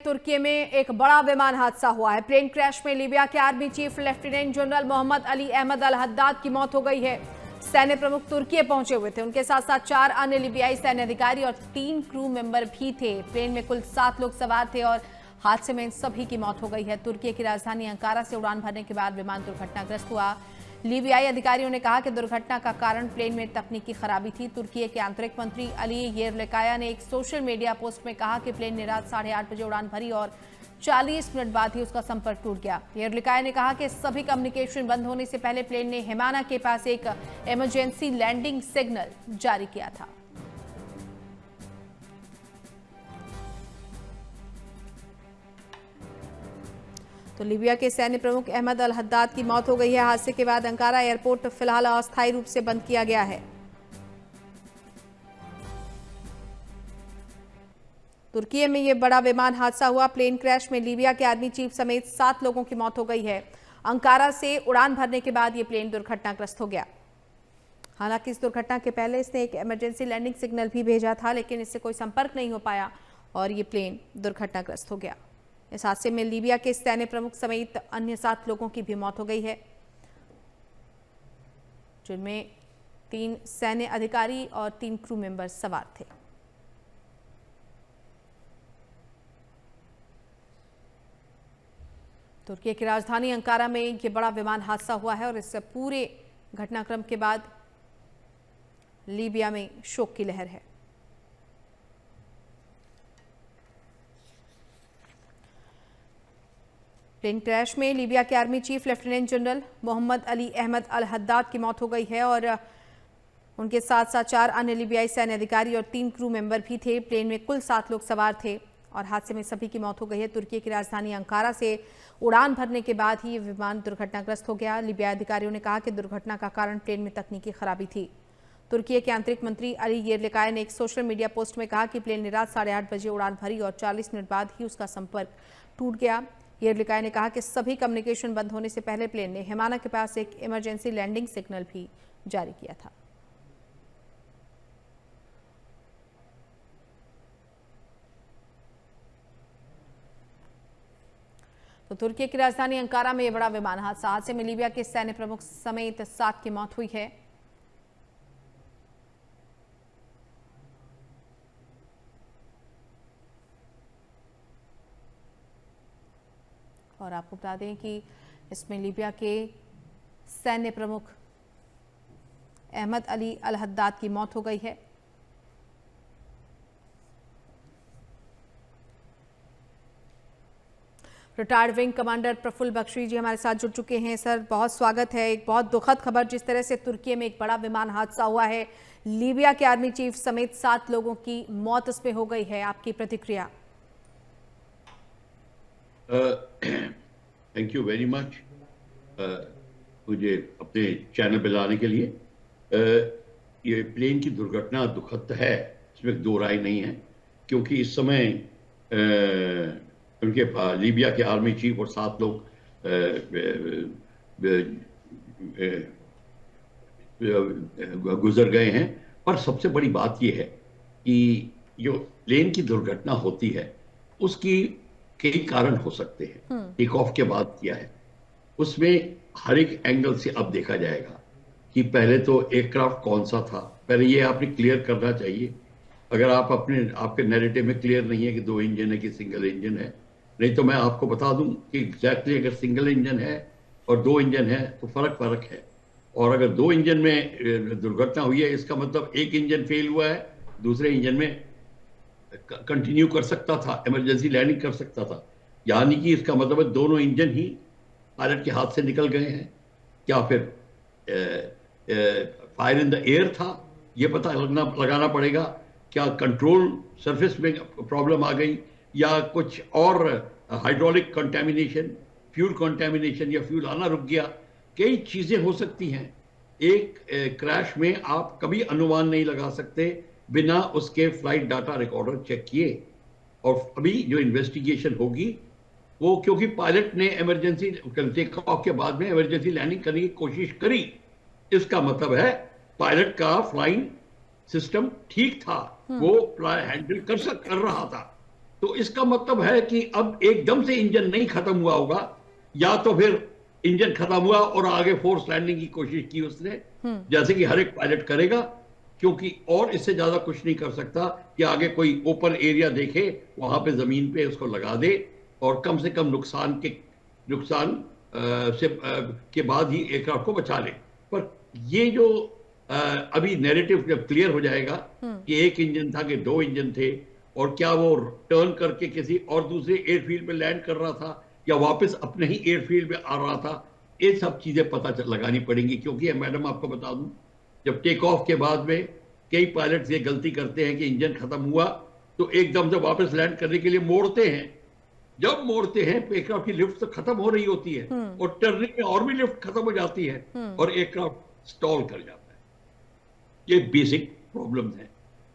तुर्की में एक बड़ा विमान हादसा हुआ है। प्लेन क्रैश में लीबिया के army chief lieutenant general Mohammed Ali Ahmed al Haddad की मौत हो गई है। सैन्य प्रमुख तुर्की पहुंचे हुए थे। उनके साथ साथ 4 अन्य लीबियाई सैन्य अधिकारी और 3 क्रू मेंबर भी थे। प्लेन में कुल 7 लोग सवार थे और हादसे में इन सभी की मौत हो गई है। तुर्की की राजधानी अंकारा से उड़ान भरने के बाद विमान दुर्घटनाग्रस्त हुआ। लीबियाई अधिकारियों ने कहा कि दुर्घटना का कारण प्लेन में तकनीकी खराबी थी। तुर्की के आंतरिक मंत्री अली येरलिकाया ने एक सोशल मीडिया पोस्ट में कहा कि प्लेन ने रात 8:30 बजे उड़ान भरी और 40 मिनट बाद ही उसका संपर्क टूट गया। येरलिकाया ने कहा कि सभी कम्युनिकेशन बंद होने से पहले प्लेन ने हिमाना के पास एक इमरजेंसी लैंडिंग सिग्नल जारी किया था। तो लीबिया के सैन्य प्रमुख अहमद अल हद्दाद की मौत हो गई है। हादसे के बाद अंकारा एयरपोर्ट फिलहाल अस्थायी रूप से बंद किया गया है। तुर्की में यह बड़ा विमान हादसा हुआ। प्लेन क्रैश में लीबिया के आर्मी चीफ समेत 7 लोगों की मौत हो गई है। अंकारा से उड़ान भरने के बाद यह प्लेन दुर्घटनाग्रस्त हो गया। हालांकि इस दुर्घटना के पहले इसने एक इमरजेंसी लैंडिंग सिग्नल भी भेजा था, लेकिन इससे कोई संपर्क नहीं हो पाया और ये प्लेन दुर्घटनाग्रस्त हो गया। इस हादसे में लीबिया के सैन्य प्रमुख समेत अन्य 7 लोगों की भी मौत हो गई है, जिनमें 3 सैन्य अधिकारी और 3 क्रू मेंबर सवार थे। तुर्की की राजधानी अंकारा में यह बड़ा विमान हादसा हुआ है और इस पूरे घटनाक्रम के बाद लीबिया में शोक की लहर है। प्लेन क्रैश में लीबिया के army chief lieutenant general Mohammed Ali Ahmed al Haddad की मौत हो गई है और उनके साथ साथ 4 अन्य लीबियाई सैन्य अधिकारी और 3 क्रू मेंबर भी थे। प्लेन में कुल 7 लोग सवार थे और हादसे में सभी की मौत हो गई है। तुर्की की राजधानी अंकारा से उड़ान भरने के बाद ही विमान दुर्घटनाग्रस्त हो गया। लीबियाई अधिकारियों ने कहा कि दुर्घटना का कारण प्लेन में तकनीकी खराबी थी। तुर्की के आंतरिक मंत्री अली येरलिकाया ने एक सोशल मीडिया पोस्ट में कहा कि प्लेन ने रात 8:30 बजे उड़ान भरी और 40 मिनट बाद ही उसका संपर्क टूट गया। येरलिकाया ने कहा कि सभी कम्युनिकेशन बंद होने से पहले प्लेन ने हिमाना के पास एक इमरजेंसी लैंडिंग सिग्नल भी जारी किया था। तो तुर्की की राजधानी अंकारा में यह बड़ा विमान हादसे में लीबिया के सैन्य प्रमुख समेत 7 की मौत हुई है। और आपको बता दें कि इसमें लीबिया के सैन्य प्रमुख अहमद अली अल हद्दाद की मौत हो गई है। Retired wing commander Praful Bakshi ji हमारे साथ जुड़ चुके हैं। सर, बहुत स्वागत है। एक बहुत दुखद खबर, जिस तरह से तुर्की में एक बड़ा विमान हादसा हुआ है, लीबिया के आर्मी चीफ समेत 7 लोगों की मौत इसमें हो गई है, आपकी प्रतिक्रिया? थैंक यू वेरी मच मुझे अपने चैनल पे लाने के लिए। ये प्लेन की दुर्घटना दुखद है, इसमें 2 राय नहीं है, क्योंकि इस समय उनके लीबिया के आर्मी चीफ और 7 लोग गुजर गए हैं। पर सबसे बड़ी बात यह है कि जो प्लेन की दुर्घटना होती है उसकी कई कारण हो सकते हैं। टेक ऑफ के बाद किया है, उसमें हर एक एंगल से अब देखा जाएगा कि पहले तो एयरक्राफ्ट कौन सा था। पहले ये आपने क्लियर करना चाहिए। अगर आप आपके नैरेटिव में क्लियर नहीं है कि 2 इंजन है कि सिंगल इंजन है, नहीं तो मैं आपको बता दूं कि एग्जैक्टली अगर सिंगल इंजन है और 2 इंजन है तो फर्क है। और अगर 2 इंजन में दुर्घटना हुई है, इसका मतलब एक इंजन फेल हुआ है, दूसरे इंजन में कंटिन्यू कर सकता था, इमरजेंसी लैंडिंग कर सकता था। यानी कि इसका मतलब है दोनों इंजन ही पायलट के हाथ से निकल गए हैं। क्या फिर फायर इन द एयर था, ये पता लगाना पड़ेगा। क्या कंट्रोल सरफेस में प्रॉब्लम आ गई या कुछ और हाइड्रोलिक कंटेमिनेशन, फ्यूल कंटेमिनेशन, या फ्यूल आना रुक गया। कई चीजें हो सकती हैं। एक क्रैश में आप कभी अनुमान नहीं लगा सकते बिना उसके फ्लाइट डाटा रिकॉर्डर चेक किए। और अभी जो इन्वेस्टिगेशन होगी वो, क्योंकि पायलट ने इमरजेंसी टेक ऑफ के बाद में इमरजेंसी लैंडिंग करने की कोशिश करी, इसका मतलब है पायलट का फ्लाइंग सिस्टम ठीक था, वो हैंडल कर रहा था। तो इसका मतलब है कि अब एकदम से इंजन नहीं खत्म हुआ होगा, या तो फिर इंजन खत्म हुआ और आगे फोर्स लैंडिंग की कोशिश की उसने, जैसे कि हर एक पायलट करेगा, क्योंकि और इससे ज्यादा कुछ नहीं कर सकता कि आगे कोई ओपन एरिया देखे, वहां पे जमीन पे उसको लगा दे और कम से कम नुकसान के बाद ही एयरक्राफ्ट को बचा ले। पर ये जो अभी नैरेटिव जब क्लियर हो जाएगा कि एक इंजन था कि 2 इंजन थे, और क्या वो टर्न करके किसी और दूसरे एयरफील्ड पे लैंड कर रहा था या वापस अपने ही एयरफील्ड पे आ रहा था, ये सब चीजें लगानी पड़ेंगी। क्योंकि मैडम आपको बता दूं, जब टेक ऑफ के बाद में कई पायलट्स ये गलती करते हैं कि इंजन खत्म हुआ तो एकदम से वापस लैंड करने के लिए मोड़ते हैं। जब मोड़ते हैं तो एयरक्राफ्ट की लिफ्ट तो खत्म हो रही होती है और टर्निंग में और भी लिफ्ट खत्म हो जाती है और एयरक्राफ्ट स्टॉल कर जाता है। ये बेसिक प्रॉब्लम है।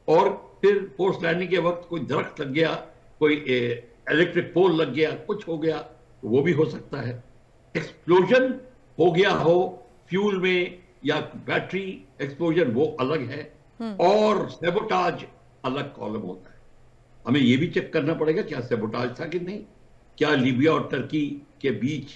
और फिर फोर्स लैंडिंग के वक्त कोई दरख्त लग गया, कोई इलेक्ट्रिक पोल लग गया, कुछ हो गया, तो वो भी हो सकता है। एक्सप्लोजन हो गया हो फ्यूल में या बैटरी एक्सप्लोजन, वो अलग है, और सेबोटाज अलग कॉलम होता है। हमें ये भी चेक करना पड़ेगा क्या सेबोटाज था कि नहीं, क्या लीबिया और टर्की के बीच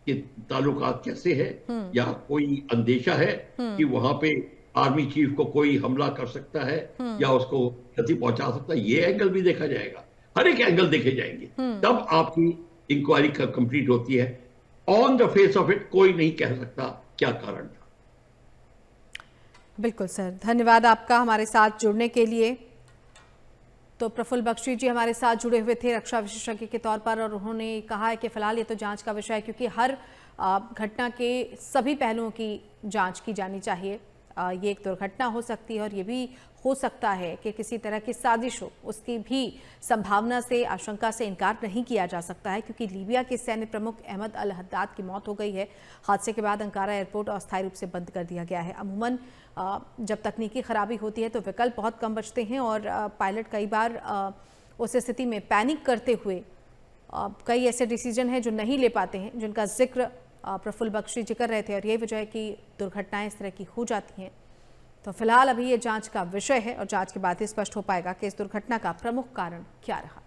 के ताल्लुकात कैसे है, या कोई अंदेशा है कि वहां पे आर्मी चीफ को कोई हमला कर सकता है या उसको क्षति पहुंचा सकता है। ये एंगल भी देखा जाएगा, हर एक एंगल देखे जाएंगे, तब आपकी इंक्वायरी कंप्लीट होती है। On the face of it कोई नहीं कह सकता क्या कारण था। बिल्कुल सर, धन्यवाद आपका हमारे साथ जुड़ने के लिए। तो प्रफुल्ल बख्शी जी हमारे साथ जुड़े हुए थे रक्षा विशेषज्ञ के तौर पर, और उन्होंने कहा है कि फिलहाल ये तो जांच का विषय है, क्योंकि हर घटना के सभी पहलुओं की जांच की जानी चाहिए। ये एक दुर्घटना हो सकती है और ये भी हो सकता है कि किसी तरह की साजिश हो, उसकी भी संभावना से, आशंका से इनकार नहीं किया जा सकता है, क्योंकि लीबिया के सैन्य प्रमुख अहमद अल हद्दाद की मौत हो गई है। हादसे के बाद अंकारा एयरपोर्ट अस्थायी रूप से बंद कर दिया गया है। अमूमन जब तकनीकी खराबी होती है तो विकल्प बहुत कम बचते हैं और पायलट कई बार उस स्थिति में पैनिक करते हुए कई ऐसे डिसीजन हैं जो नहीं ले पाते हैं, जिनका जिक्र प्रफुल्ल बख्शी जी कर रहे थे, और यही वजह है कि दुर्घटनाएं इस तरह की हो जाती हैं। तो फिलहाल अभी ये जांच का विषय है और जांच के बाद ही स्पष्ट हो पाएगा कि इस दुर्घटना का प्रमुख कारण क्या रहा।